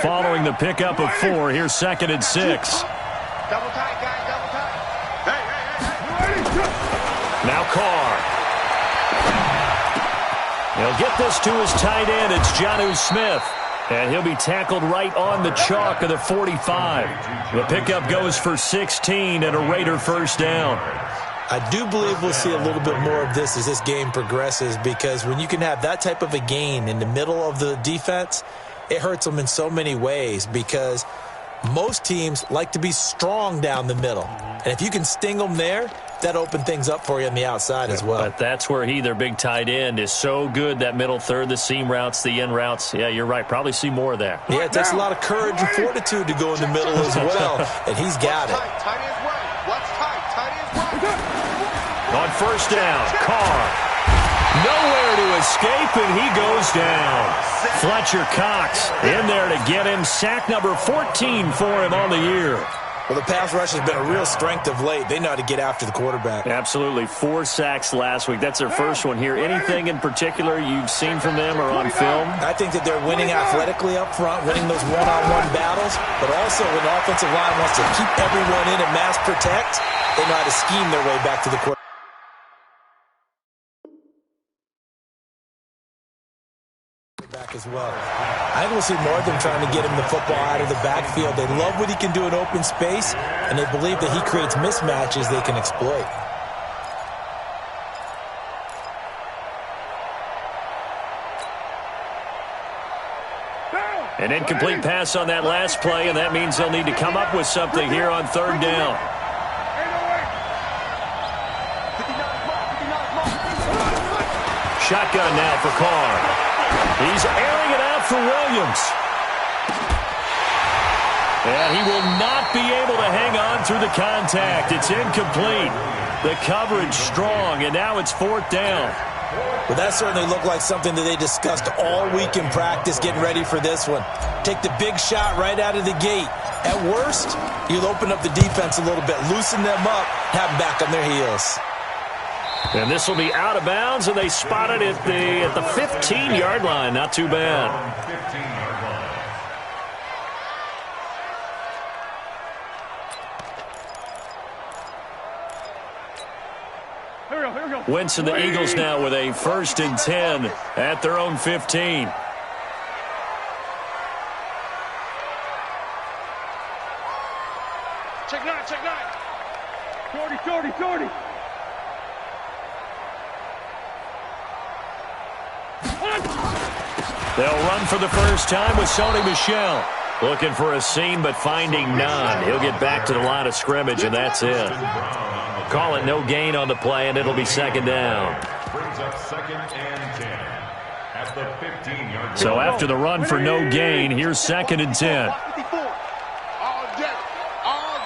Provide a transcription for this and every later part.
Following the pickup of 4, here's 2nd and 6. Double tight, guys, double tight. Now Carr. He'll get this to his tight end. It's Jonnu Smith. And he'll be tackled right on the chalk of the 45. The pickup goes for 16 and a Raider first down. I do believe we'll see a little bit more of this as this game progresses, because when you can have that type of a gain in the middle of the defense, it hurts them in so many ways, because most teams like to be strong down the middle. And if you can sting them there, that opens things up for you on the outside as well. But that's where their big tight end, is so good, that middle third, the seam routes, the in routes. Yeah, you're right. Probably see more of that. Yeah, it takes a lot of courage and fortitude to go in the middle as well, and he's got it. Tight end's way. What's tight? Tight end's way. On first down, Carr. Nowhere to escape, and he goes down. Fletcher Cox in there to get him. Sack number 14 for him on the year. Well, the pass rush has been a real strength of late. They know how to get after the quarterback. Absolutely. 4 sacks last week. That's their first one here. Anything in particular you've seen from them or on film? I think that they're winning athletically up front, winning those one-on-one battles, but also when the offensive line wants to keep everyone in and mass protect, they know how to scheme their way back to the quarterback. As well. I think we'll see more of them trying to get him the football out of the backfield. They love what he can do in open space, and they believe that he creates mismatches they can exploit. An incomplete pass on that last play, and that means they'll need to come up with something here on third down. Shotgun now for Carr. He's airing it out for Williams. And he will not be able to hang on through the contact. It's incomplete. The coverage strong, and now it's 4th down. Well, that certainly looked like something that they discussed all week in practice, getting ready for this one. Take the big shot right out of the gate. At worst, you'll open up the defense a little bit, loosen them up, have them back on their heels. And this will be out of bounds, and they spot it at the 15-yard line. Not too bad. Wentz and the Eagles now with a 1st and 10 at their own 15. Check 9, check 9. 40. They'll run for the first time with Sony Michel. Looking for a seam, but finding none. He'll get back to the line of scrimmage, and that's it. Call it no gain on the play, and it'll be 2nd down. Brings up 2nd and 10 at the 15-yard line. So after the run for no gain, here's 2nd and 10. All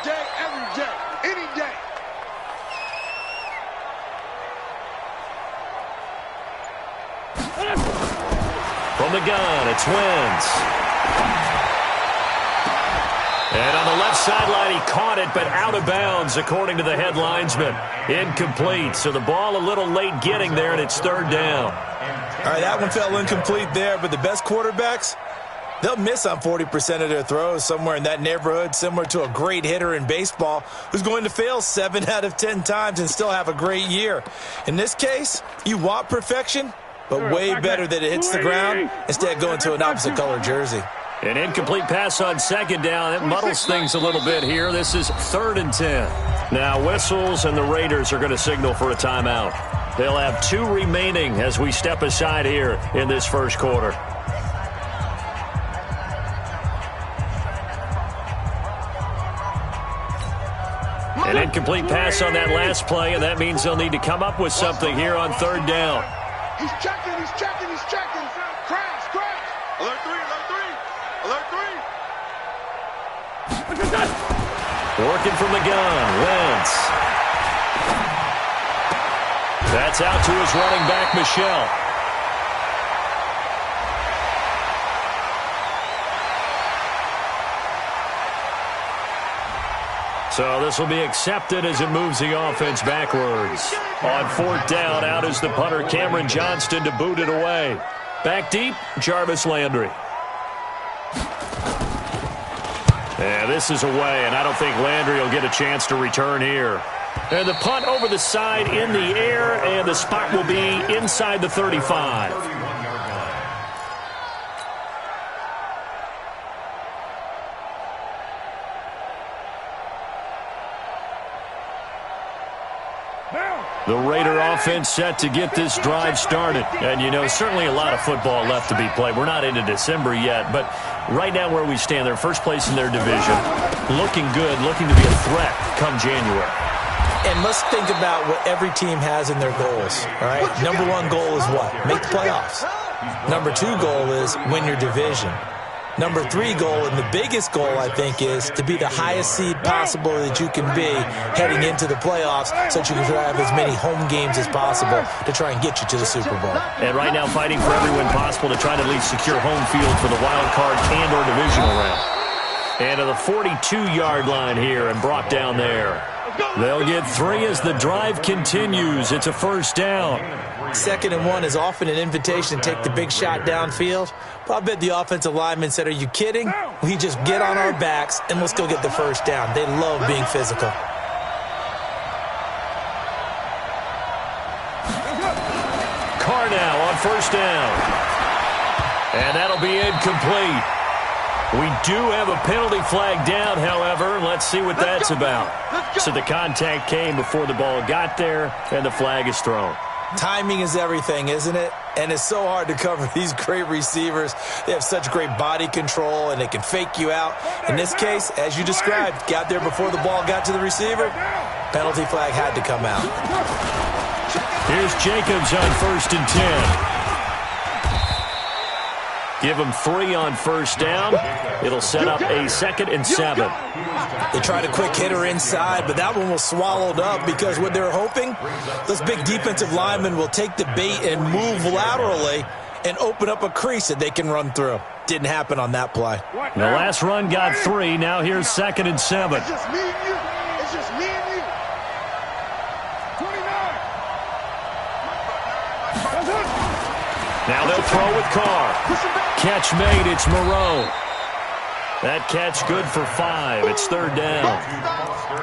day, every day, any day. From the gun, it's Wentz. And on the left sideline, he caught it, but out of bounds, according to the head linesman. Incomplete, so the ball a little late getting there, and it's 3rd down. All right, that one fell incomplete there, but the best quarterbacks, they'll miss on 40% of their throws, somewhere in that neighborhood, similar to a great hitter in baseball who's going to fail 7 out of 10 times and still have a great year. In this case, you want perfection, but way better that it hits the ground instead of going to an opposite color jersey. An incomplete pass on 2nd down. It muddles things a little bit here. This is 3rd and 10. Now whistles, and the Raiders are going to signal for a timeout. They'll have 2 remaining as we step aside here in this first quarter. An incomplete pass on that last play, and that means they'll need to come up with something here on 3rd down. He's checking. Crash. Alert 3. Working from the gun, Wentz. That's out to his running back, Michel. So this will be accepted as it moves the offense backwards. On 4th down, out is the punter, Cameron Johnston, to boot it away. Back deep, Jarvis Landry. And this is away, and I don't think Landry will get a chance to return here. And the punt over the side in the air, and the spot will be inside the 35. The Raider offense set to get this drive started. And, you know, certainly a lot of football left to be played. We're not into December yet, but right now where we stand, they're first place in their division. Looking good, looking to be a threat come January. And let's think about what every team has in their goals, all right? Number one goal is what? Make the playoffs. Number two goal is win your division. Number three goal, and the biggest goal, I think, is to be the highest seed possible that you can be heading into the playoffs so that you can have as many home games as possible to try and get you to the Super Bowl. And right now fighting for every win possible to try to at least secure home field for the wild card and or divisional round. And to the 42-yard line here and brought down there. They'll get 3 as the drive continues. It's a first down. 2nd and 1 is often an invitation to take the big shot downfield. But I bet the offensive lineman said, are you kidding? We just get on our backs and let's go get the first down. They love being physical. Carr now on first down. And that'll be incomplete. We do have a penalty flag down, however. Let's see what that's about. So the contact came before the ball got there, and the flag is thrown. Timing is everything, isn't it? And it's so hard to cover these great receivers. They have such great body control, and they can fake you out. In this case, as you described, got there before the ball got to the receiver. Penalty flag had to come out. Here's Jacobs on 1st and 10. Give him 3 on first down. It'll set up a 2nd and 7. They tried a quick hitter inside, but that one was swallowed up because what they're hoping, those big defensive linemen will take the bait and move laterally and open up a crease that they can run through. Didn't happen on that play. The last run got 3. Now here's 2nd and 7. It's just me and you. It's just me and you. 29. Now they'll throw with Carr. Catch made. It's Moreau. That catch good for 5. It's 3rd down.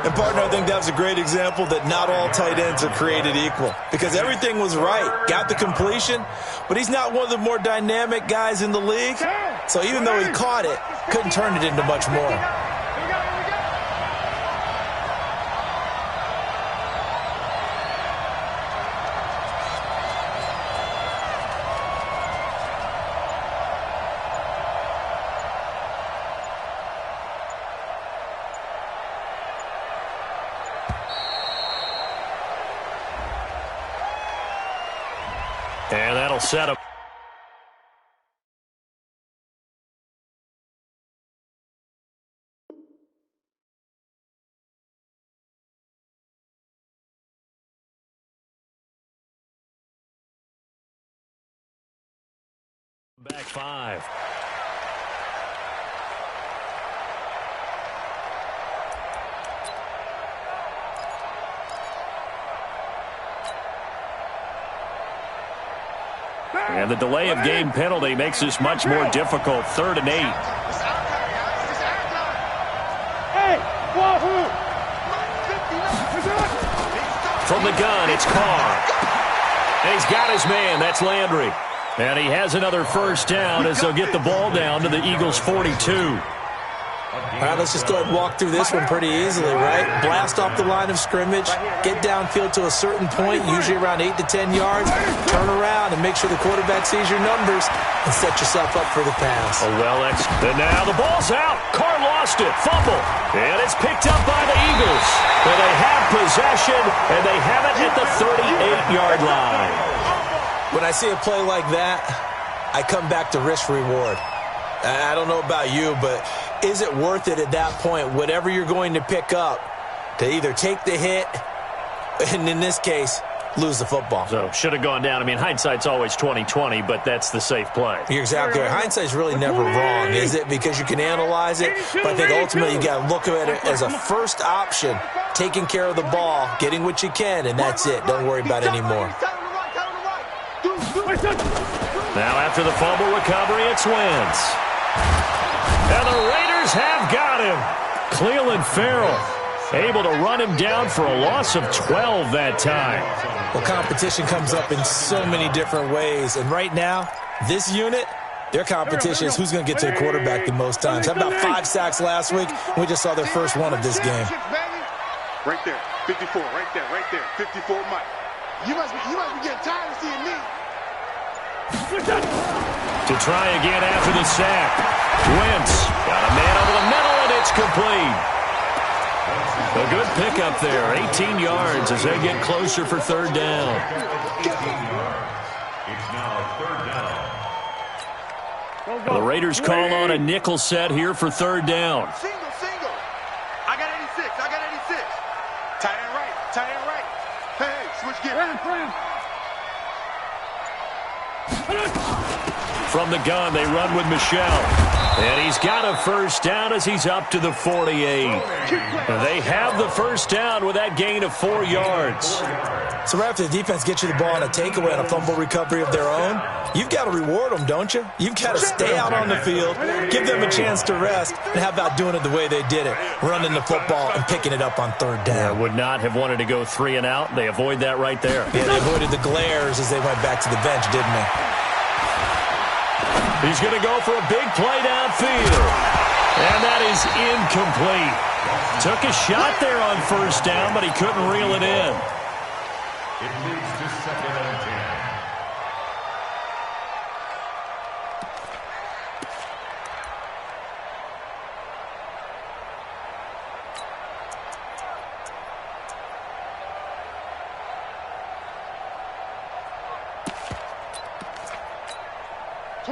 And, partner, I think that was a great example that not all tight ends are created equal because everything was right. Got the completion, but he's not one of the more dynamic guys in the league. So even though he caught it, couldn't turn it into much more. And that'll set him. Back 5. And the delay of game penalty makes this much more difficult. 3rd and 8. From the gun, it's Carr. And he's got his man. That's Landry. And he has another first down as they'll get the ball down to the Eagles' 42. All right, let's just go ahead and walk through this one pretty easily, right? Blast off the line of scrimmage, get downfield to a certain point, usually around 8 to 10 yards, turn around and make sure the quarterback sees your numbers and set yourself up for the pass. Oh, well, and now the ball's out. Carr lost it, fumble, and it's picked up by the Eagles. But they have possession, and they have it at the 38-yard line. When I see a play like that, I come back to risk-reward. I don't know about you, but is it worth it at that point, whatever you're going to pick up, to either take the hit and, in this case, lose the football? So, should have gone down. I mean, hindsight's always 20/20, but that's the safe play. You're exactly right. Hindsight's really never wrong, is it? Because you can analyze it, but I think ultimately you got to look at it as a first option, taking care of the ball, getting what you can, and that's it. Don't worry about it anymore. Now after the fumble recovery, it's Wentz. And the Raiders Raiders have got him. Cleveland Farrell able to run him down for a loss of 12 that time. Well, competition comes up in so many different ways. And right now, this unit, their competition is who's going to get to the quarterback the most times. Had about 5 sacks last week, and we just saw their first one of this game. Right there, 54, right there, 54 Mike. You must be getting tired of seeing me. To try again after the sack. Wentz got a man over the middle, and it's complete. A good pickup there, 18 yards as they get closer for third down. 18 yards. It's now third down. The Raiders call on a nickel set here for third down. Single. I got 86. Tight end right. Hey, switch gears. From the gun, they run with Michelle. And he's got a first down as he's up to the 48. They have the first down with that gain of 4 yards. So right after the defense gets you the ball on a takeaway and a fumble recovery of their own, you've got to reward them, don't you? You've got to stay out on the field, give them a chance to rest, and how about doing it the way they did it, running the football and picking it up on third down. Would not have wanted to go 3 and out. They avoid that right there. Yeah, they avoided the glares as they went back to the bench, didn't they? He's going to go for a big play downfield. And that is incomplete. Took a shot there on first down, but he couldn't reel it in. It leads to second and 10.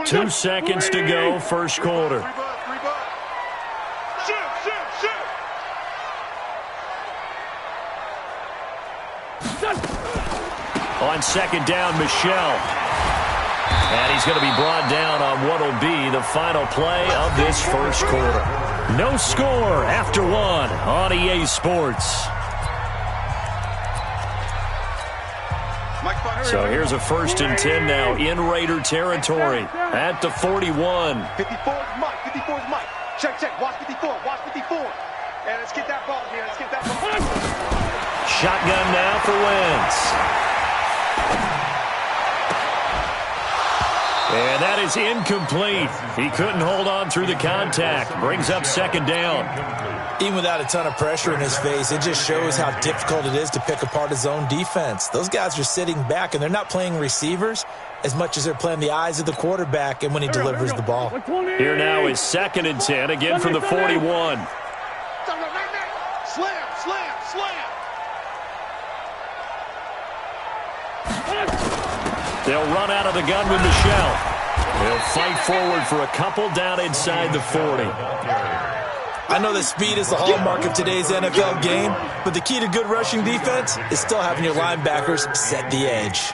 Two seconds to go, first quarter. On second down, Michelle. And he's going to be brought down on what will be the final play of this first quarter. No score after 1 on EA Sports. So here's a 1st and 10 now in Raider territory at the 41. 54 is Mike. Check. Watch 54. And let's get that ball here. Shotgun now for Wentz. And that is incomplete. He couldn't hold on through the contact. Brings up second down. Even without a ton of pressure in his face, it just shows how difficult it is to pick apart his own defense. Those guys are sitting back, and they're not playing receivers as much as they're playing the eyes of the quarterback and when he delivers the ball. Here now is 2nd and 10, again from the 41. Slam. They'll run out of the gun with Michelle. They'll fight forward for a couple down inside the 40. I know that speed is the hallmark of today's NFL game, but the key to good rushing defense is still having your linebackers set the edge.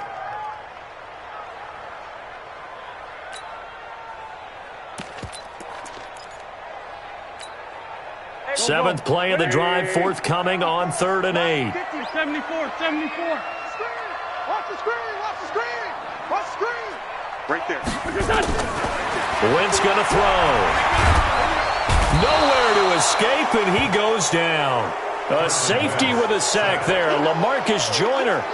Seventh play of the drive forthcoming on 3rd and 8. 74. Watch the screen. Right there. Wentz going to throw. Nowhere to escape, and he goes down. A safety with a sack there. LaMarcus Joyner.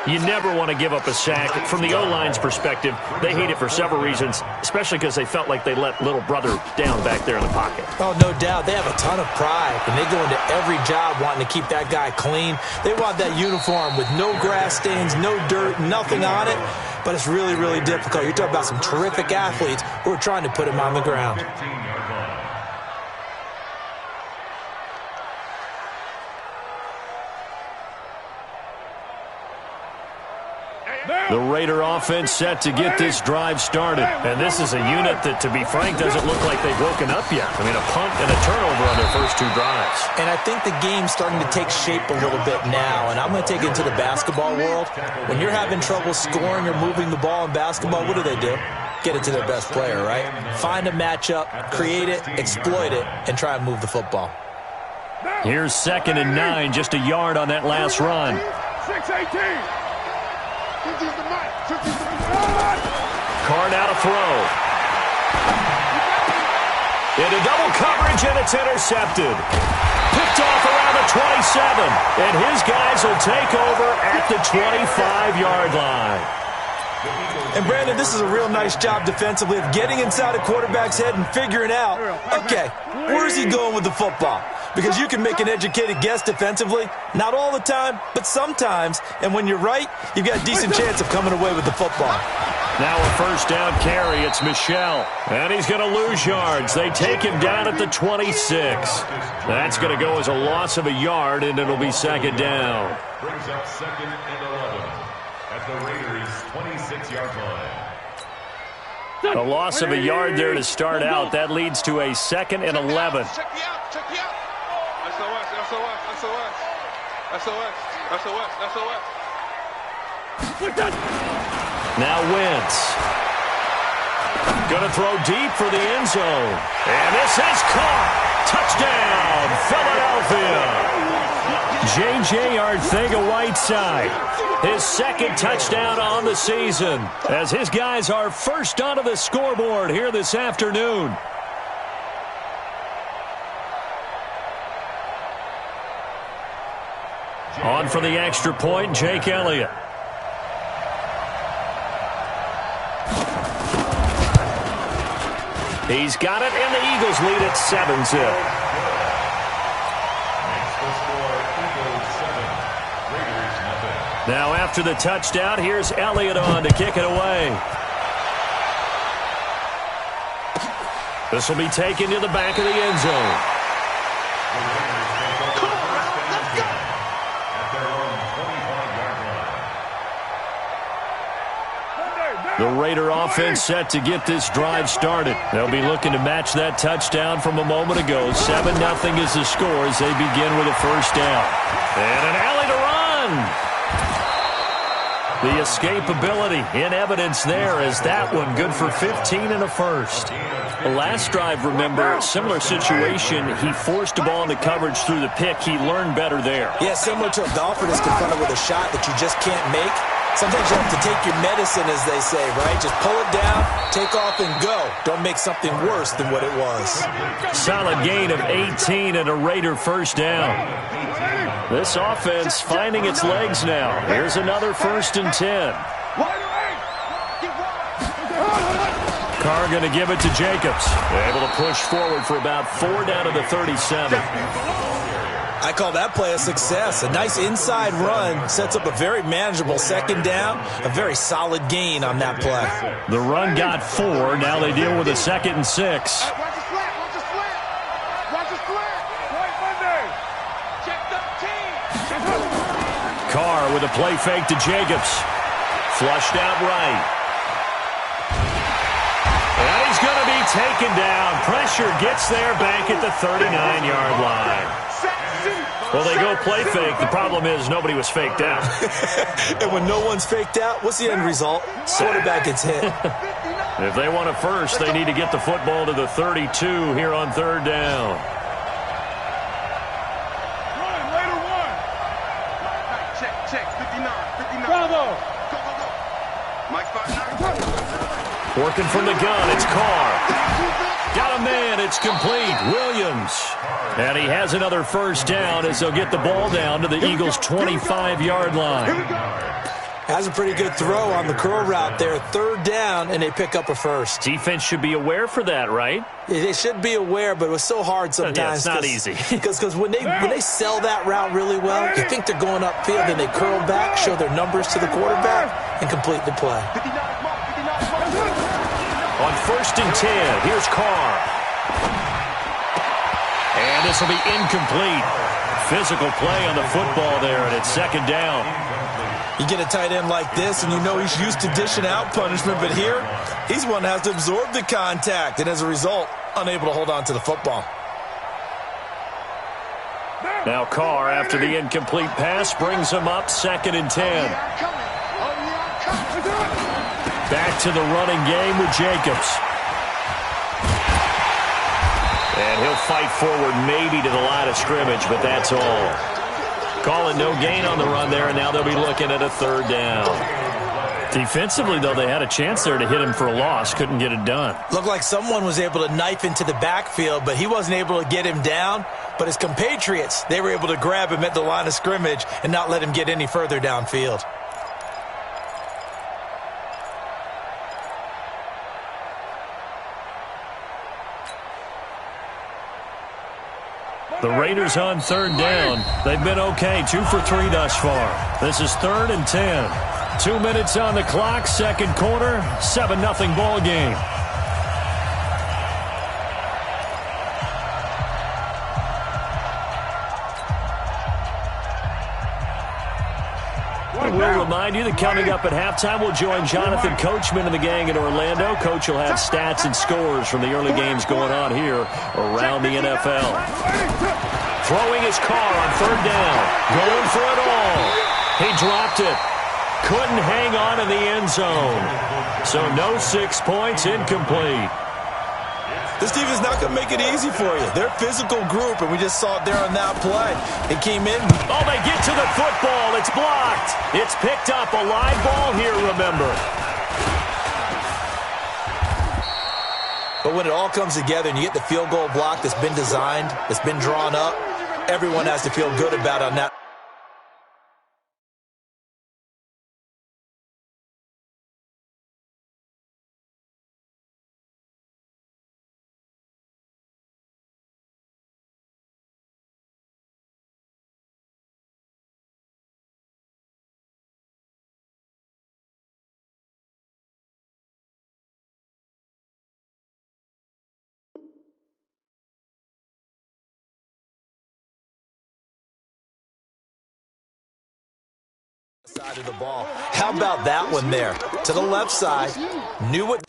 You never want to give up a sack. From the O-line's perspective, they hate it for several reasons, especially because they felt like they let little brother down back there in the pocket. Oh, no doubt. They have a ton of pride, and they go into every job wanting to keep that guy clean. They want that uniform with no grass stains, no dirt, nothing on it, but it's really, really difficult. You're talking about some terrific athletes who are trying to put him on the ground. 15-yard line. The Raider offense set to get this drive started. And this is a unit that, to be frank, doesn't look like they've woken up yet. I mean, a punt and a turnover on their first 2 drives. And I think the game's starting to take shape a little bit now. And I'm going to take it to the basketball world. When you're having trouble scoring or moving the ball in basketball, what do? Get it to their best player, right? Find a matchup, create it, exploit it, and try and move the football. Here's 2nd and 9, just a yard on that last run. 6-18. Carr now to throw. Into double coverage, and it's intercepted. Picked off around the 27, and his guys will take over at the 25-yard line. And, Brandon, this is a real nice job defensively of getting inside a quarterback's head and figuring out, okay, where is he going with the football? Because you can make an educated guess defensively, not all the time, but sometimes. And when you're right, you've got a decent chance of coming away with the football. Now a first down carry. It's Michel. And he's going to lose yards. They take him down at the 26. That's going to go as a loss of a yard, and it'll be second down. Brings up 2nd and 11 at the Raiders' 26-yard line. A loss of a yard there to start out. That leads to a 2nd and 11. Check me out. Check me out. SOS. Now Wentz. Going to throw deep for the end zone. And this is caught. Touchdown, Philadelphia. J.J. Arcega-Whiteside. His second touchdown on the season as his guys are first onto the scoreboard here this afternoon. On for the extra point, Jake Elliott. He's got it, and the Eagles lead at 7-zip. Now after the touchdown, here's Elliott on to kick it away. This will be taken to the back of the end zone. The Raider offense set to get this drive started. They'll be looking to match that touchdown from a moment ago. 7-0 is the score as they begin with a first down. And an alley to run. The escapability in evidence there as that one good for 15 and a first. The last drive, remember, similar situation. He forced the ball into coverage through the pick. He learned better there. Yeah, similar to a golfer that's confronted with a shot that you just can't make. Sometimes you have to take your medicine, as they say, right? Just pull it down, take off, and go. Don't make something worse than what it was. Solid gain of 18 and a Raider first down. This offense finding its legs now. Here's another 1st and 10. Carr going to give it to Jacobs. Able to push forward for about 4 down to the 37. I call that play a success. A nice inside run sets up a very manageable second down. A very solid gain on that play. The run got 4. Now they deal with a 2nd and 6. Watch the slant. Check the team. Carr with a play fake to Jacobs. Flushed out right. And he's going to be taken down. Pressure gets there back at the 39-yard line. Well, they go play fake. The problem is nobody was faked out. And when no one's faked out, what's the end result? Quarterback gets hit. If they want a first, they need to get the football to the 32 here on 3rd down. Check, 59. Bravo. Go. Mike 59. Working from the gun, it's Carr. Got a man, it's complete. Williams. And he has another first down as they'll get the ball down to the Eagles' 25-yard line. Has a pretty good throw on the curl route there. 3rd down, and they pick up a first. Defense should be aware for that, right? They should be aware, but it was so hard sometimes. Yeah, it's not easy. Because when they sell that route really well, you think they're going upfield, and they curl back, show their numbers to the quarterback, and complete the play. On 1st and 10, here's Carr. And this will be incomplete. Physical play on the football there, and it's 2nd down. You get a tight end like this, and you know he's used to dishing out punishment, but here, he's one that has to absorb the contact, and as a result, unable to hold on to the football. Now Carr, after the incomplete pass, brings him up 2nd and 10. Back to the running game with Jacobs. And he'll fight forward maybe to the line of scrimmage, but that's all. Calling no gain on the run there, and now they'll be looking at a 3rd down. Defensively, though, they had a chance there to hit him for a loss. Couldn't get it done. Looked like someone was able to knife into the backfield, but he wasn't able to get him down. But his compatriots, they were able to grab him at the line of scrimmage and not let him get any further downfield. The Raiders on third down. They've been okay, 2 for 3 thus far. This is 3rd and 10. 2 minutes on the clock, second quarter, 7-0 ball game. We'll remind you that coming up at halftime, we'll join Jonathan Coachman and the gang in Orlando. Coach will have stats and scores from the early games going on here around the NFL. Throwing his car on third down. Going for it all. He dropped it. Couldn't hang on in the end zone. So no 6 points, incomplete. This team is not going to make it easy for you. They're a physical group, and we just saw it there on that play. It came in. Oh, they get to the football. It's blocked. It's picked up. A live ball here, remember. But when it all comes together and you get the field goal block that's been designed, that's been drawn up, everyone has to feel good about it on that. Side of the ball. How about that one there? To the left side. Knew what.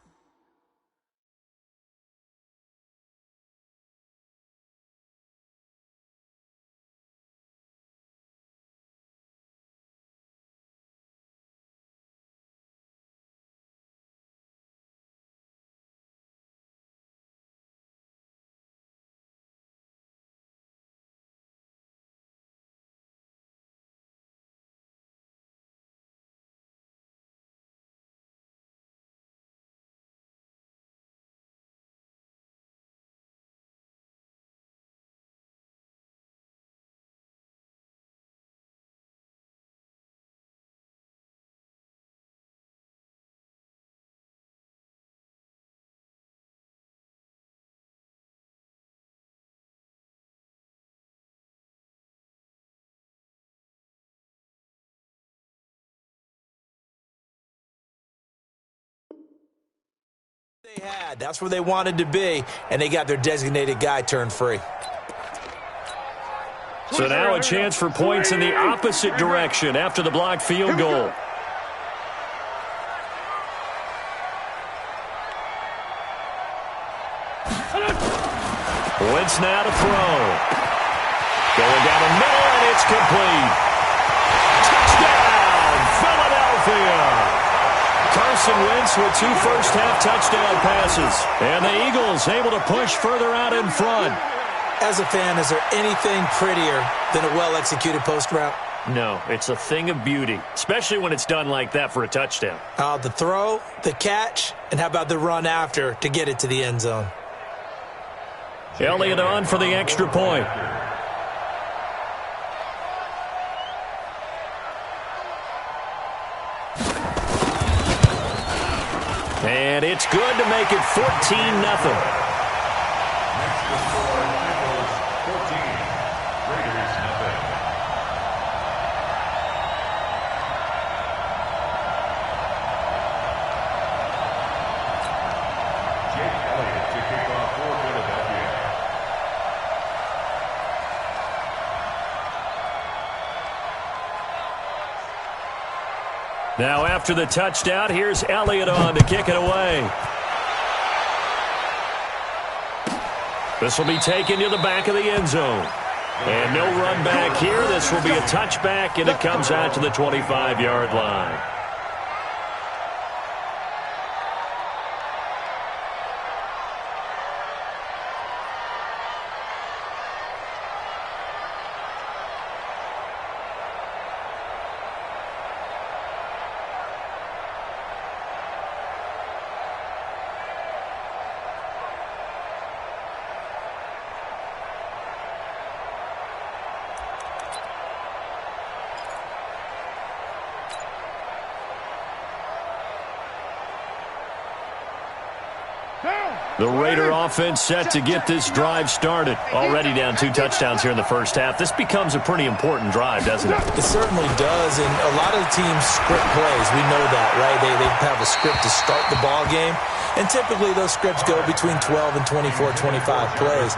They had. That's where they wanted to be, and they got their designated guy turned free. So now a chance for points in the opposite direction after the blocked field goal. Wentz now to throw. Going down the middle, and it's complete. Touchdown, Philadelphia. Carson Wentz with 2 first-half touchdown passes. And the Eagles able to push further out in front. As a fan, is there anything prettier than a well-executed post route? No, it's a thing of beauty, especially when it's done like that for a touchdown. The throw, the catch, and how about the run after to get it to the end zone? Elliott on for the extra point. And it's good to make it 14-0. Now after the touchdown, here's Elliott on to kick it away. This will be taken to the back of the end zone. And no run back here. This will be a touchback, and it comes out to the 25-yard line. The Raider offense set to get this drive started. Already down 2 touchdowns here in the first half. This becomes a pretty important drive, doesn't it? It certainly does, and a lot of the teams script plays. We know that, right? They have a script to start the ball game, and typically those scripts go between 12 and 24, 25 plays.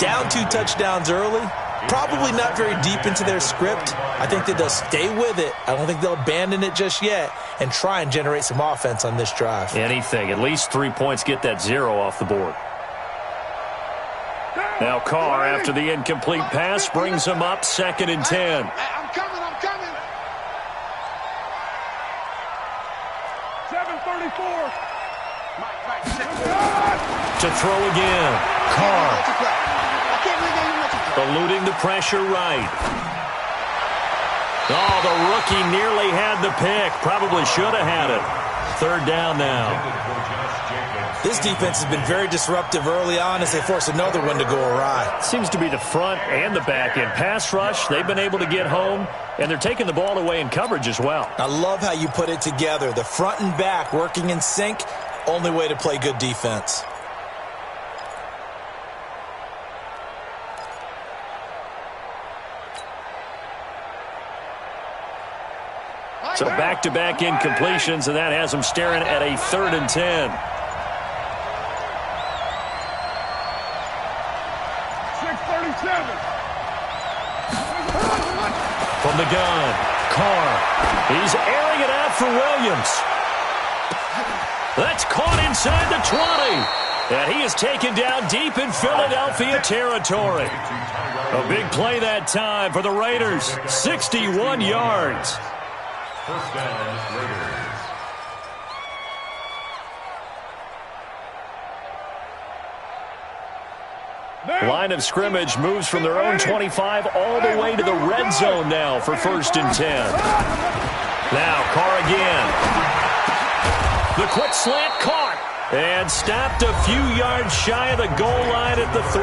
Down 2 touchdowns early, probably not very deep into their script. I think that they'll stay with it. I don't think they'll abandon it just yet and try and generate some offense on this drive. Anything. At least 3 points, get that 0 off the board. Now Carr, after the incomplete pass, brings him up 2nd and 10. I'm coming. 734. To throw again. Carr. Eluding the pressure right. Oh, the rookie nearly had the pick. Probably should have had it. 3rd down now. This defense has been very disruptive early on as they force another one to go awry. Seems to be the front and the back end. Pass rush, they've been able to get home, and they're taking the ball away in coverage as well. I love how you put it together. The front and back working in sync, only way to play good defense. So back-to-back incompletions, and that has them staring at a 3rd and 10. 637. From the gun, Carr. He's airing it out for Williams. That's caught inside the 20. And he is taken down deep in Philadelphia territory. A big play that time for the Raiders. 61 yards. First down, Raiders. Line of scrimmage moves from their own 25 all the way to the red zone now for 1st and 10. Now Carr again. The quick slant caught and stopped a few yards shy of the goal line at the 3.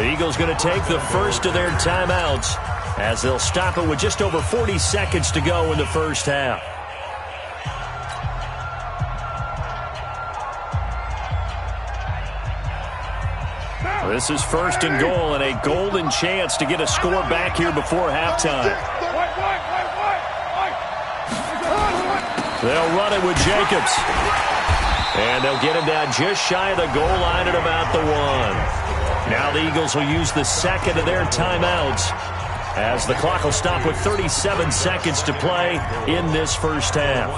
The Eagles going to take the first of their timeouts as they'll stop it with just over 40 seconds to go in the first half. This is 1st and goal and a golden chance to get a score back here before halftime. They'll run it with Jacobs. And they'll get him down just shy of the goal line at about the 1. Now the Eagles will use the 2nd of their timeouts as the clock will stop with 37 seconds to play in this first half.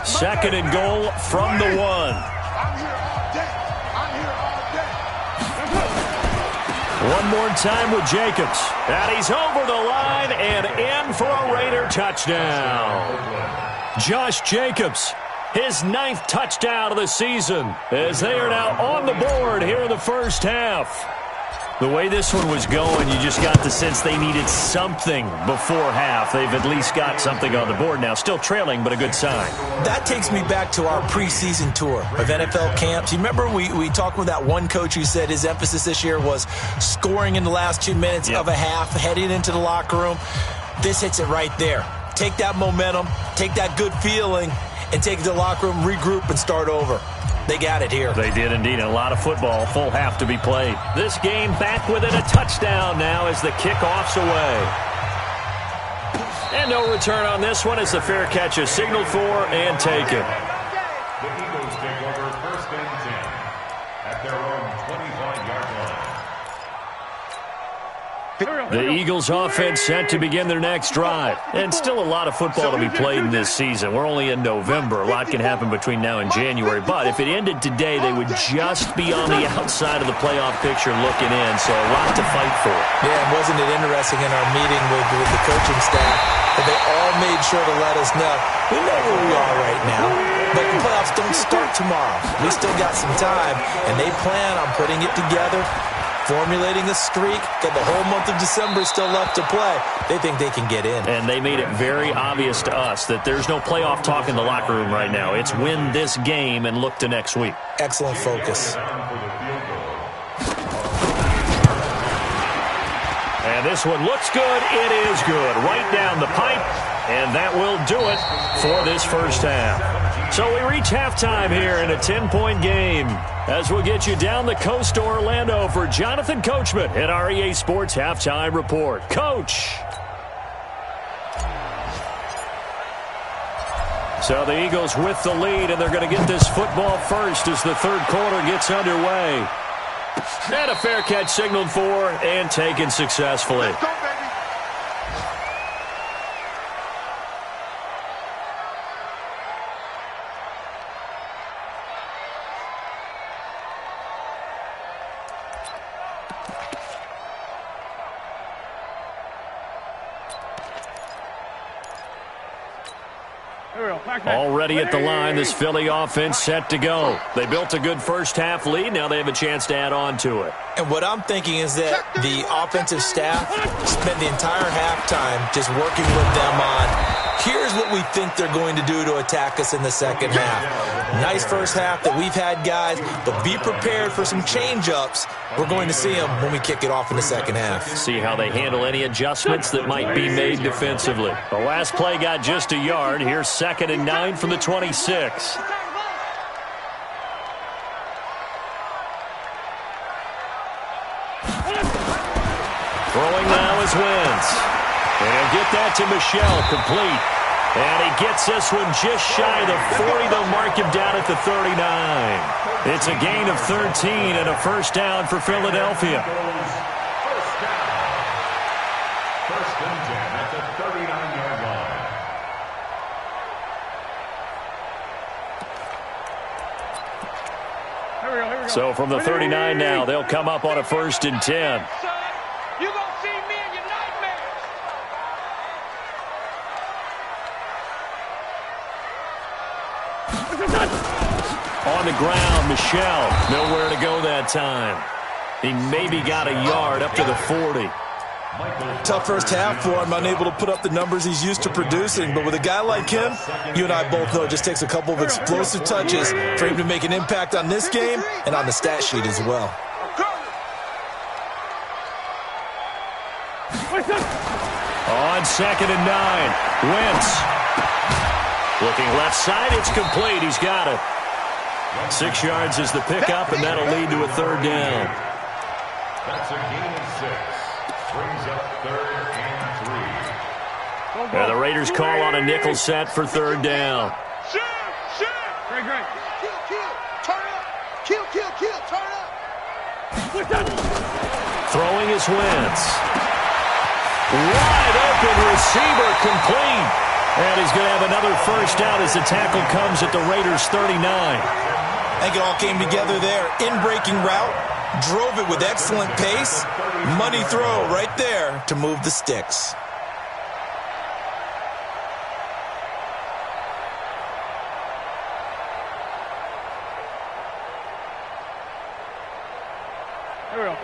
Second and goal from the 1. I'm here all day. One more time with Jacobs. And he's over the line and in for a Raider touchdown. Josh Jacobs, his 9th touchdown of the season, as they are now on the board here in the first half. The way this one was going, you just got the sense they needed something before half. They've at least got something on the board now. Still trailing, but a good sign. That takes me back to our preseason tour of NFL camps. You remember we talked with that one coach who said his emphasis this year was scoring in the last 2 minutes of a half, heading into the locker room. This hits it right there. Take that momentum, take that good feeling, and take it to the locker room, regroup, and start over. They got it here. They did indeed. A lot of football, full half to be played. This game back within a touchdown now as the kickoff's away. And no return on this one as the fair catch is signaled for and taken. The Eagles take over 1st and 10 at their own 25-yard line. The Eagles offense set to begin their next drive. And still a lot of football to be played in this season. We're only in November. A lot can happen between now and January. But if it ended today, they would just be on the outside of the playoff picture looking in. So a lot to fight for. Yeah, and wasn't it interesting in our meeting with the coaching staff that they all made sure to let us know, we know where we are right now, but the playoffs don't start tomorrow. We still got some time, and they plan on putting it together, formulating a streak, got the whole month of December still left to play. They think they can get in. And they made it very obvious to us that there's no playoff talk in the locker room right now. It's win this game and look to next week. Excellent focus. And this one looks good. It is good. Right down the pipe. And that will do it for this first half. So we reach halftime here in a 10-point game as we'll get you down the coast to Orlando for Jonathan Coachman at our EA Sports Halftime Report. Coach. So the Eagles with the lead, and they're going to get this football first as the third quarter gets underway. And a fair catch signaled for and taken successfully. Let's go, baby. Already at the line, this Philly offense set to go. They built a good first-half lead. Now they have a chance to add on to it. And what I'm thinking is that the offensive staff spent the entire halftime just working with them on, here's what we think they're going to do to attack us in the second half. Nice first half that we've had, guys, but be prepared for some change-ups. We're going to see them when we kick it off in the second half. See how they handle any adjustments that might be made defensively. The last play got just a yard. Here's 2nd and 9 from the 26. Throwing now is Wentz. And he'll get that to Michel, complete. And he gets this one just shy of the 40. They'll mark him down at the 39. It's a gain of 13 and a first down for Philadelphia. First and 10 at the 39-yard line. Here we go. So from the 39 now, they'll come up on a 1st and 10. You gonna see me in your nightmares. On the ground, Michel. Nowhere to go that time. He maybe got a yard up to the 40. Tough first half for him, unable to put up the numbers he's used to producing. But with a guy like him, you and I both know it just takes a couple of explosive touches for him to make an impact on this game and on the stat sheet as well. On 2nd and 9, Wentz. Looking left side, it's complete. He's got it. 6 yards is the pickup, and that'll lead to a 3rd down. That's a gain of 6. Brings up 3rd and 3. And the Raiders call on a nickel set for 3rd down. Shoot! Great. Kill. Turn up. Kill. Turn up. Throwing is Wentz. Wide open receiver, complete. And he's going to have another first down as the tackle comes at the Raiders' 39. I think it all came together there. In-breaking route, drove it with excellent pace. Money throw right there to move the sticks.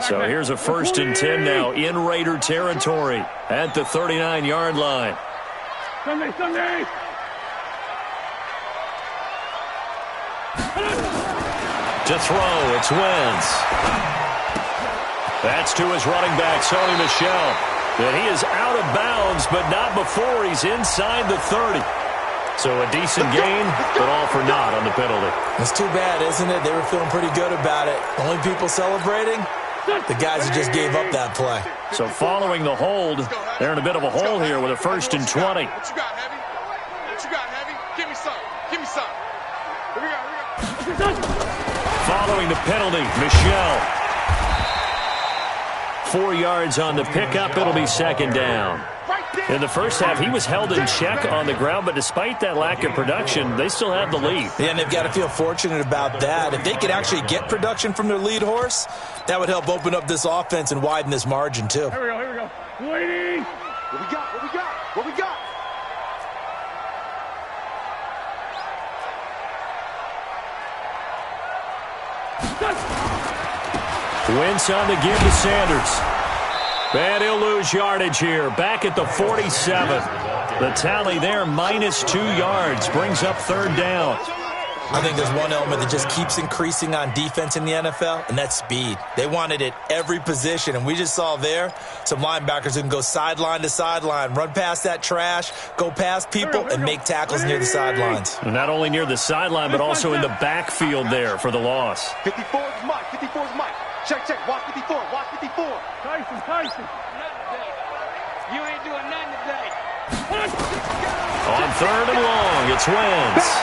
So here's a 1st and 10 now in Raider territory at the 39-yard line. Sunday. To throw, it's Wentz. That's to his running back, Sony Michel. And he is out of bounds, but not before he's inside the 30. So a decent gain, but all for naught on the penalty. It's too bad, isn't it? They were feeling pretty good about it. Only people celebrating? The guys who just gave up that play. So following the hold, they're in a bit of a hole here with a 1st and 20. What you got, Heavy? Give me some. Here we go. Following the penalty, Michel. 4 yards on the pickup. It'll be 2nd down. In the first half, he was held in check on the ground, but despite that lack of production, they still have the lead. Yeah, and they've got to feel fortunate about that. If they could actually get production from their lead horse, that would help open up this offense and widen this margin, too. Here we go. Waiting. What we got? Wentz on the give to Sanders. And he'll lose yardage here. Back at the 47. The tally there, -2 yards. Brings up 3rd down. I think there's one element that just keeps increasing on defense in the NFL, and that's speed. They want it at every position, and we just saw there some linebackers who can go sideline to sideline, run past that trash, go past people, and make tackles near the sidelines. Not only near the sideline, but also in the backfield there for the loss. 54 is Mike. 54 is Mike. Check, check. Watch 54. Watch 54. Tyson. You ain't doing nothing today. On 3rd and long, it's Wentz.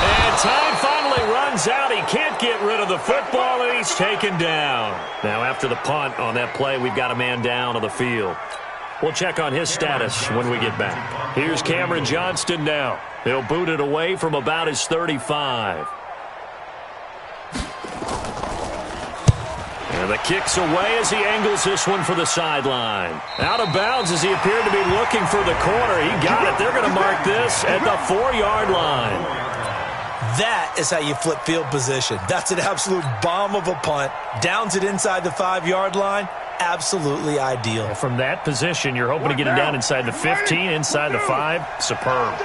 And time finally runs out. He can't get rid of the football, and he's taken down. Now, after the punt on that play, we've got a man down on the field. We'll check on his status when we get back. Here's Cameron Johnston now. He'll boot it away from about his 35. And the kick's away as he angles this one for the sideline. Out of bounds as he appeared to be looking for the corner. He got it. They're going to mark this at the 4-yard line. That is how you flip field position. That's an absolute bomb of a punt. Downs it inside the 5-yard line. Absolutely ideal. From that position, you're hoping to get it down inside the 15, inside the 5. Superb.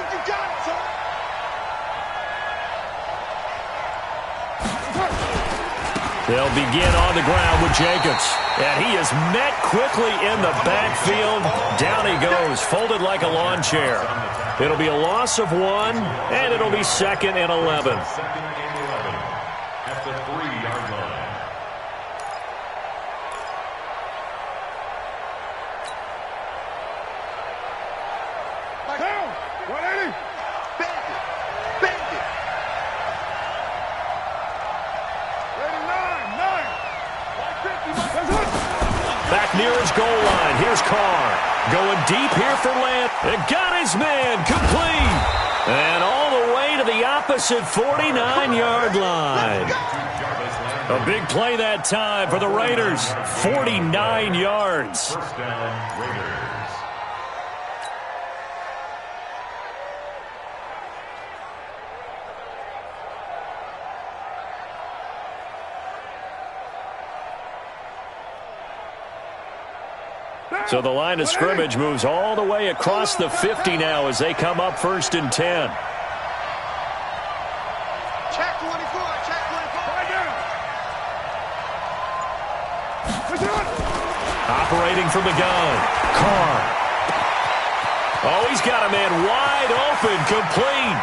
They'll begin on the ground with Jacobs. And he is met quickly in the backfield. Down he goes, folded like a lawn chair. It'll be a loss of 1, and it'll be 2nd and 11. At the 3-yard line. Back near his goal line. Here's Carr. Going deep here for Lamb. And got his man complete. And all the way to the opposite 49-yard line. A big play that time for the Raiders. 49 yards. First down, Raiders. So the line of scrimmage moves all the way across the 50 now as they come up 1st and 10. Check 24. Check 24. Operating from the gun. Carr. Oh, he's got a man wide open, complete.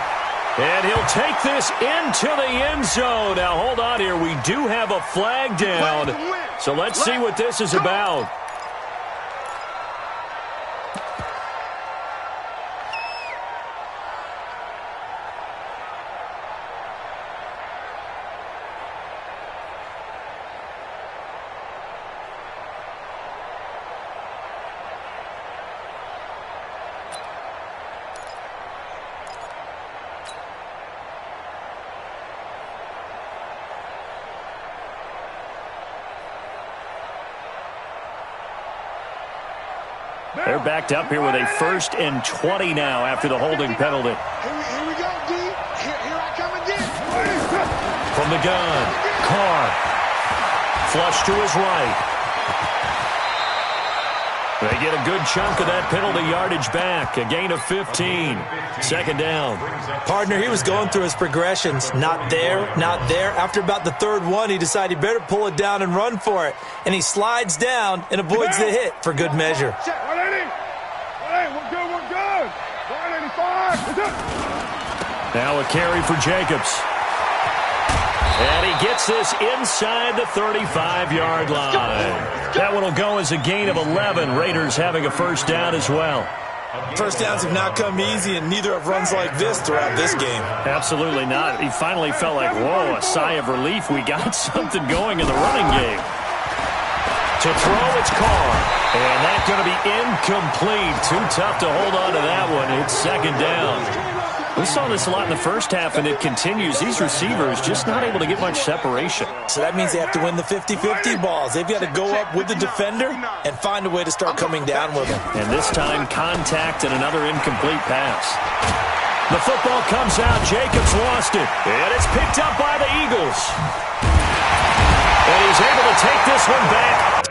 And he'll take this into the end zone. Now, hold on here. We do have a flag down. So let's see what this is about. They're backed up here with a 1st and 20 now after the holding penalty. Here we go, D. Here I come again. From the gun, Carr. Flush to his right. They get a good chunk of that penalty yardage back. A gain of 15. 2nd down. Partner, he was going through his progressions. Not there, not there. After about the 3rd one, he decided he better pull it down and run for it. And he slides down and avoids the hit for good measure. Check 180. We're good. 185. Now a carry for Jacobs. And he gets this inside the 35-yard line. That one will go as a gain of 11. Raiders having a 1st down as well. First downs have not come easy, and neither have runs like this throughout this game. Absolutely not. He finally felt like, whoa, a sigh of relief. We got something going in the running game. To throw, it's Carr. And that's going to be incomplete. Too tough to hold on to that one. It's 2nd down. We saw this a lot in the first half, and it continues. These receivers just not able to get much separation. So that means they have to win the 50-50 balls. They've got to go up with the defender and find a way to start coming down with them. And this time, contact and another incomplete pass. The football comes out. Jacobs lost it. And it's picked up by the Eagles. And he's able to take this one back.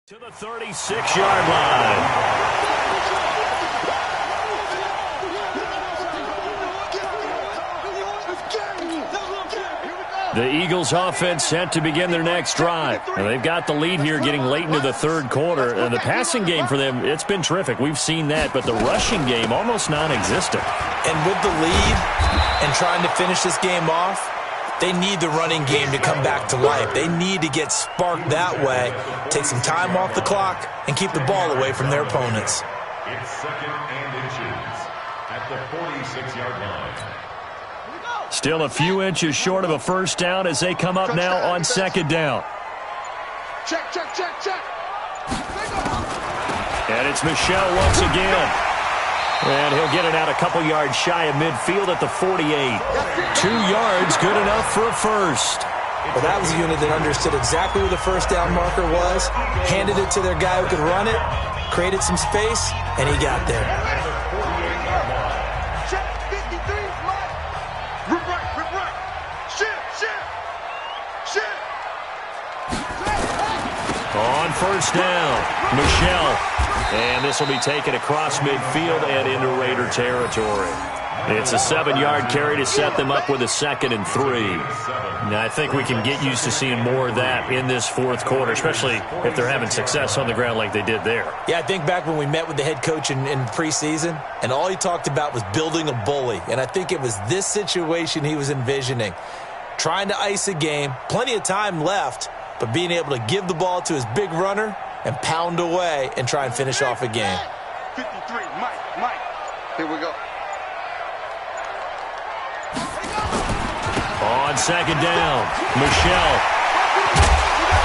To the 36-yard line. The Eagles offense set to begin their next drive. And they've got the lead here getting late into the third quarter. And the passing game for them, it's been terrific. We've seen that. But the rushing game, almost non-existent. And with the lead and trying to finish this game off, they need the running game to come back to life. They need to get sparked that way, take some time off the clock, and keep the ball away from their opponents. It's second and inches at the 46-yard line. Still a few inches short of a first down as they come up now on second down. Check, check, check, check. And it's Michel once again. And he'll get it out a couple yards shy of midfield at the 48. 2 yards, good enough for a first. Well, that was a unit that understood exactly where the first down marker was, handed it to their guy who could run it, created some space, and he got there. Check, 53, right. Rip right, rip right. Shift, shift. Shift. On first down, Michel. And this will be taken across midfield and into Raider territory. It's a 7-yard carry to set them up with a 2nd and 3. Now, I think we can get used to seeing more of that in this fourth quarter, especially if they're having success on the ground like they did there. Yeah, I think back when we met with the head coach in preseason, and all he talked about was building a bully. And I think it was this situation he was envisioning. Trying to ice a game, plenty of time left, but being able to give the ball to his big runner and pound away and try and finish off a game. 53, Mike. Here we go. On second down, Michel.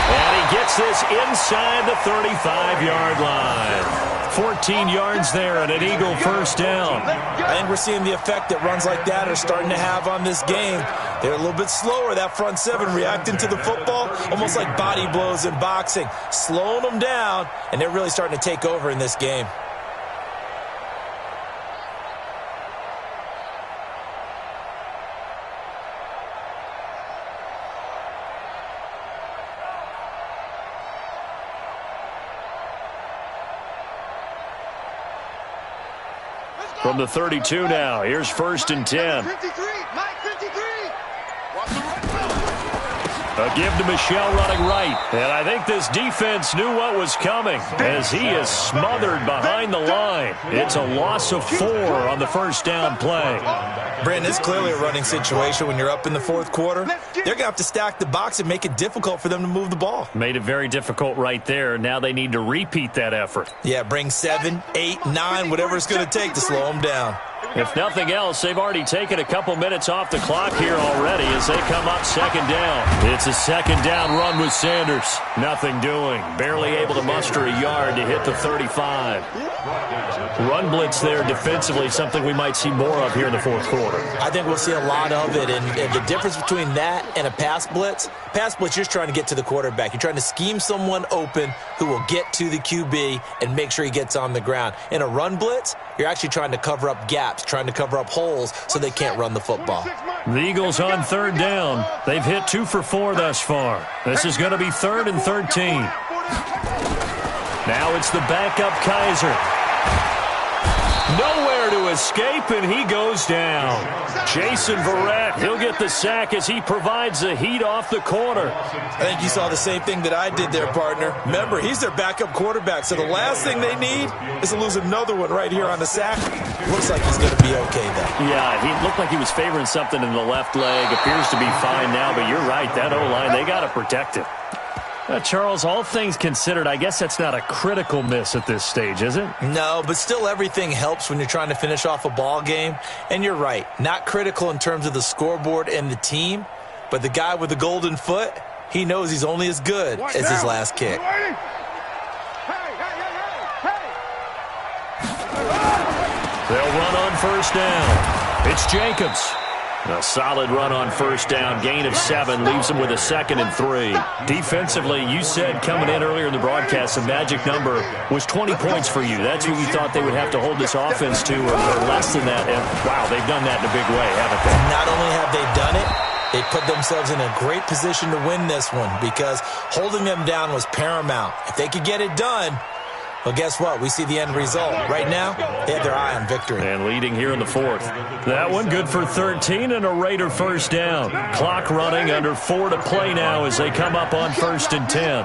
And he gets this inside the 35-yard line. 14 yards there and an Eagle first down. I think we're seeing the effect that runs like that are starting to have on this game. They're a little bit slower, that front seven, reacting to the football, almost like body blows in boxing, slowing them down, and they're really starting to take over in this game. From the 32 now, here's 1st and 10. 53, Mike, 53. Watch the right. A give to Michel running right. And I think this defense knew what was coming as he is smothered behind the line. It's a loss of 4 on the first down play. Brandon, it's clearly a running situation when you're up in the fourth quarter. They're going to have to stack the box and make it difficult for them to move the ball. Made it very difficult right there. Now they need to repeat that effort. Yeah, bring 7, 8, 9, whatever it's going to take to slow them down. If nothing else, they've already taken a couple minutes off the clock here already as they come up second down. It's a second down run with Sanders. Nothing doing. Barely able to muster a yard to hit the 35. Run blitz there defensively, something we might see more of here in the fourth quarter. I think we'll see a lot of it, and the difference between that and a pass blitz, you're just trying to get to the quarterback. You're trying to scheme someone open who will get to the QB and make sure he gets on the ground. In a run blitz, you're actually trying to cover up gaps, trying to cover up holes so they can't run the football. The Eagles on third down. They've hit 2 for 4 thus far. This is going to be 3rd and 13. Now it's the backup Kaiser. Nowhere to escape, and he goes down. Jason Verrett, he'll get the sack as he provides the heat off the corner. I think you saw the same thing that I did there, partner. Remember, he's their backup quarterback, so the last thing they need is to lose another one right here on the sack. Looks like he's going to be okay, though. Yeah, he looked like he was favoring something in the left leg. Appears to be fine now, but you're right. That O-line, they got to protect it. Charles, all things considered, I guess that's not a critical miss at this stage, is it? No, but still everything helps when you're trying to finish off a ball game. And you're right, not critical in terms of the scoreboard and the team, but the guy with the golden foot, he knows he's only as good as his last kick. They'll run on first down. It's Jacobs. A solid run on first down. Gain of 7 leaves them with a 2nd and 3. Defensively, you said coming in earlier in the broadcast, the magic number was 20 points for you. That's what you thought they would have to hold this offense to, or less than that. And, wow, they've done that in a big way, haven't they? Not only have they done it, They put themselves in a great position to win this one because holding them down was paramount. If they could get it done, well, guess what? We see the end result. Right now, they have their eye on victory. And leading here in the fourth. That one good for 13 and a Raider first down. Clock running, under 4 to play now as they come up on 1st and 10.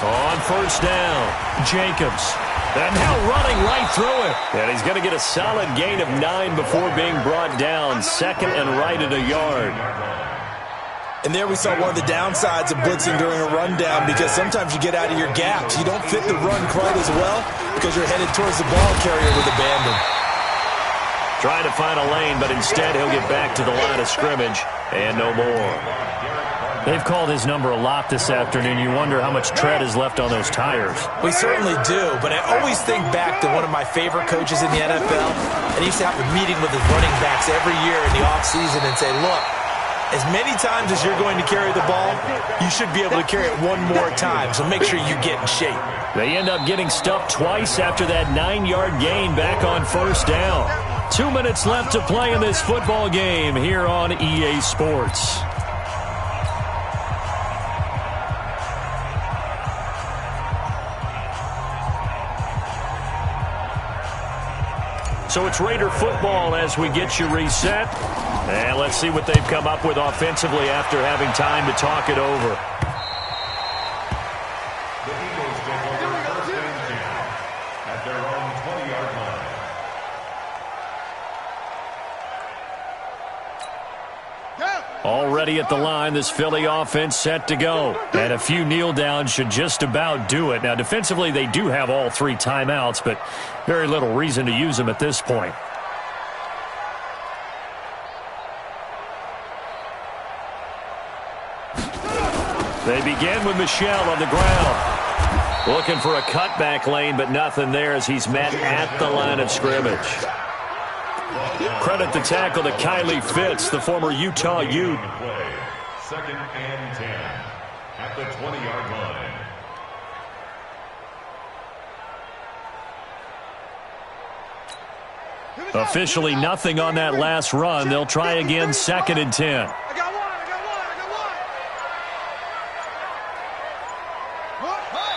On first down, Jacobs. And now running right through it. And he's going to get a solid gain of 9 before being brought down. 2nd and right at a yard. And there we saw one of the downsides of blitzing during a rundown because sometimes you get out of your gaps. You don't fit the run quite as well because you're headed towards the ball carrier with abandon. Trying to find a lane, but instead he'll get back to the line of scrimmage and no more. They've called his number a lot this afternoon. You wonder how much tread is left on those tires. We certainly do, but I always think back to one of my favorite coaches in the NFL. And he used to have a meeting with his running backs every year in the offseason and say, look, as many times as you're going to carry the ball, you should be able to carry it one more time, so make sure you get in shape. They end up getting stuffed twice after that 9-yard gain back on first down. 2 minutes left to play in this football game here on EA Sports. So it's Raider football as we get you reset. And let's see what they've come up with offensively after having time to talk it over. The Eagles take over 1st and 10 at their own 20-yard line. Already at the line, this Philly offense set to go. And a few kneel downs should just about do it. Now, defensively, they do have all 3 timeouts, but very little reason to use them at this point. They begin with Michel on the ground. Looking for a cutback lane, but nothing there as he's met at the line of scrimmage. Credit the tackle to Kylie Fitz, the former Utah Ute. 2nd and 10 at the 20-yard line. Officially nothing on that last run. They'll try again 2nd and 10.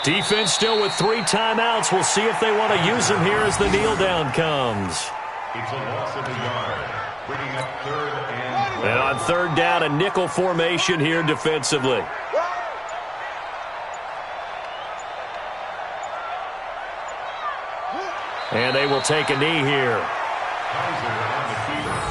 Defense still with 3 timeouts. We'll see if they want to use them here as the kneel down comes. It's a loss of a yard, bringing up 3rd and 12. And on 3rd down, a nickel formation here defensively. And they will take a knee here. Kaiser on the keeper.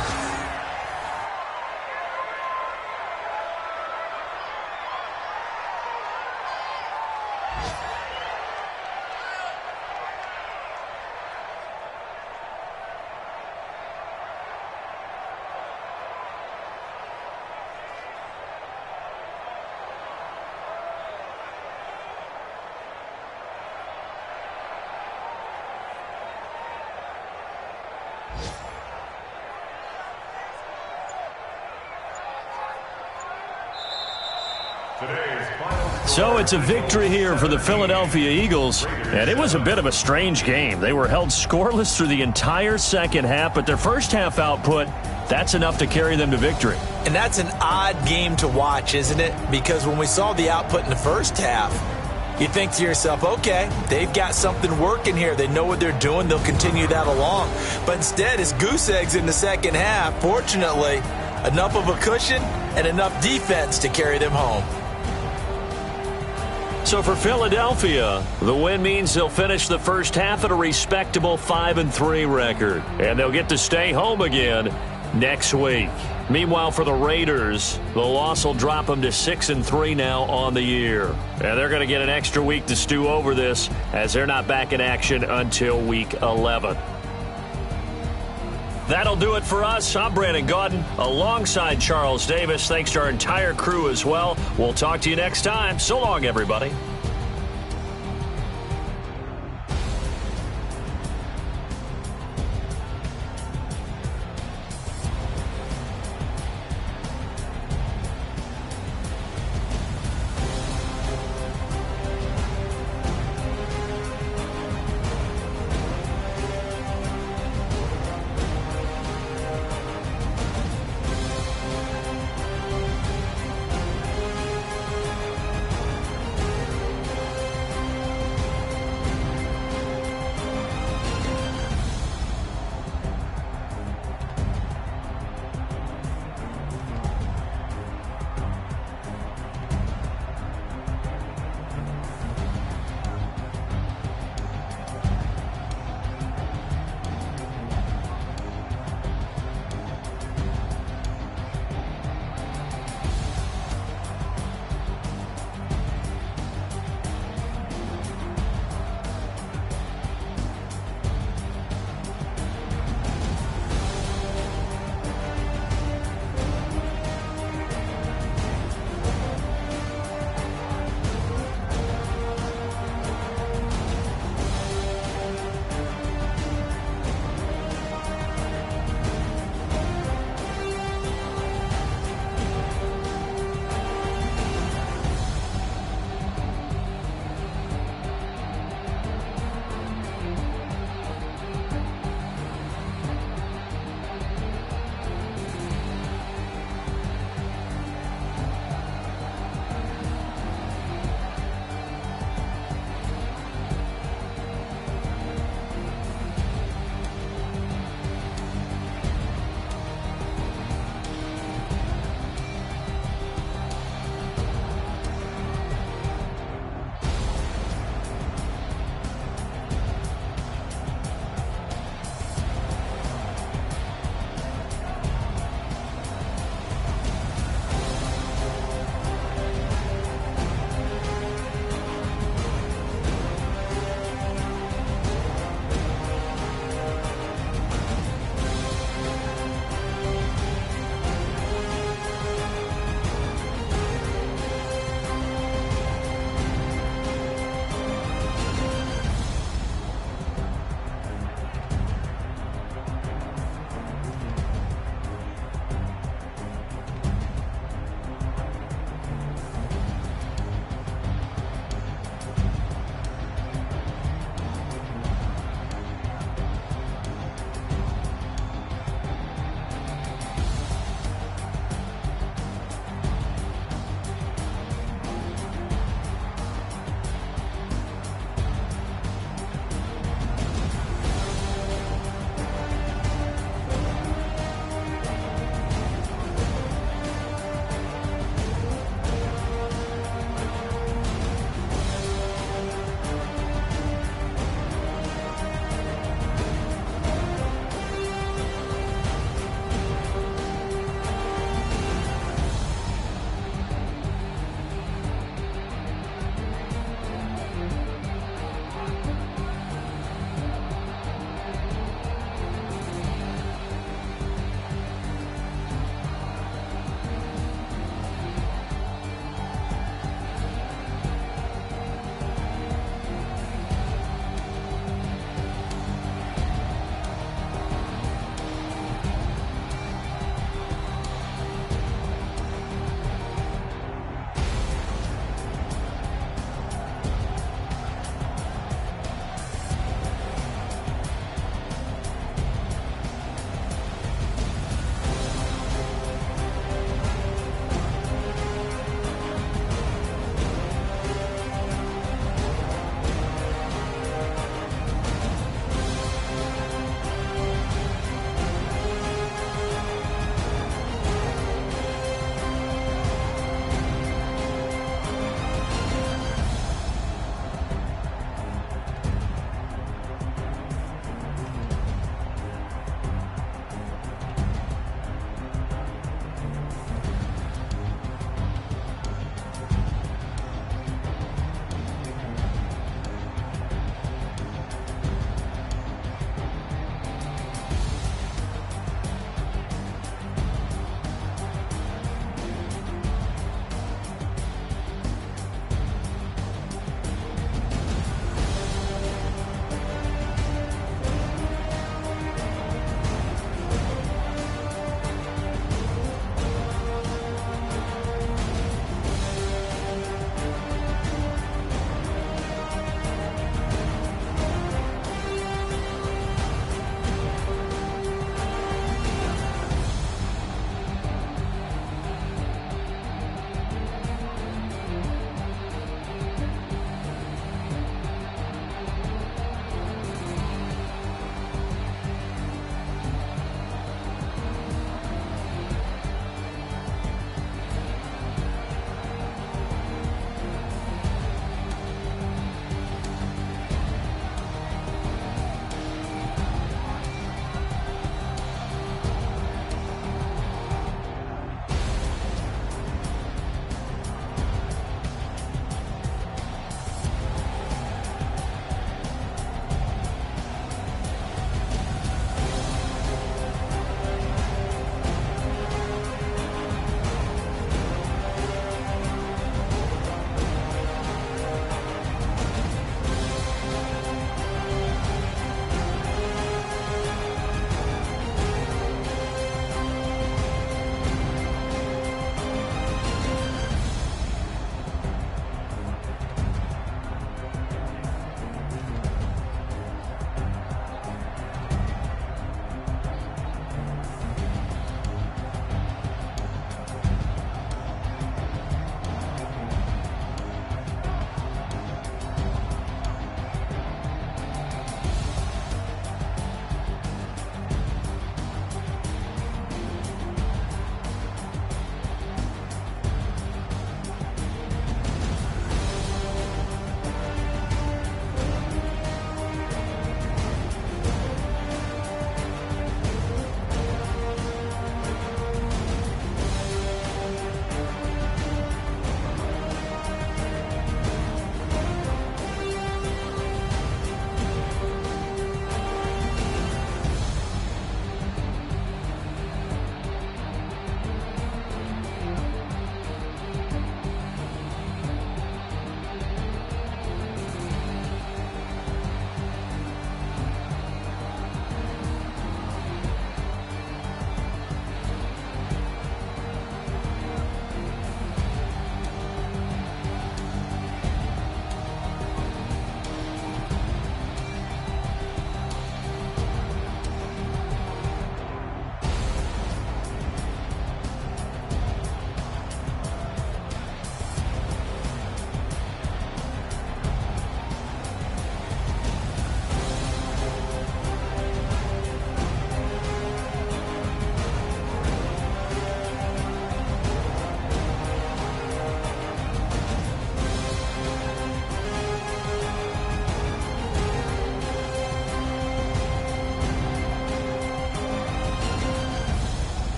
So it's a victory here for the Philadelphia Eagles, and it was a bit of a strange game. They were held scoreless through the entire second half, but their first half output, that's enough to carry them to victory. And that's an odd game to watch, isn't it? Because when we saw the output in the first half, you think to yourself, okay, they've got something working here. They know what they're doing. They'll continue that along. But instead, it's goose eggs in the second half. Fortunately, enough of a cushion and enough defense to carry them home. So for Philadelphia, the win means they'll finish the first half at a respectable 5-3 record. And they'll get to stay home again next week. Meanwhile, for the Raiders, the loss will drop them to 6-3 now on the year. And they're going to get an extra week to stew over this as they're not back in action until week 11. That'll do it for us. I'm Brandon Gaudin alongside Charles Davis. Thanks to our entire crew as well. We'll talk to you next time. So long, everybody.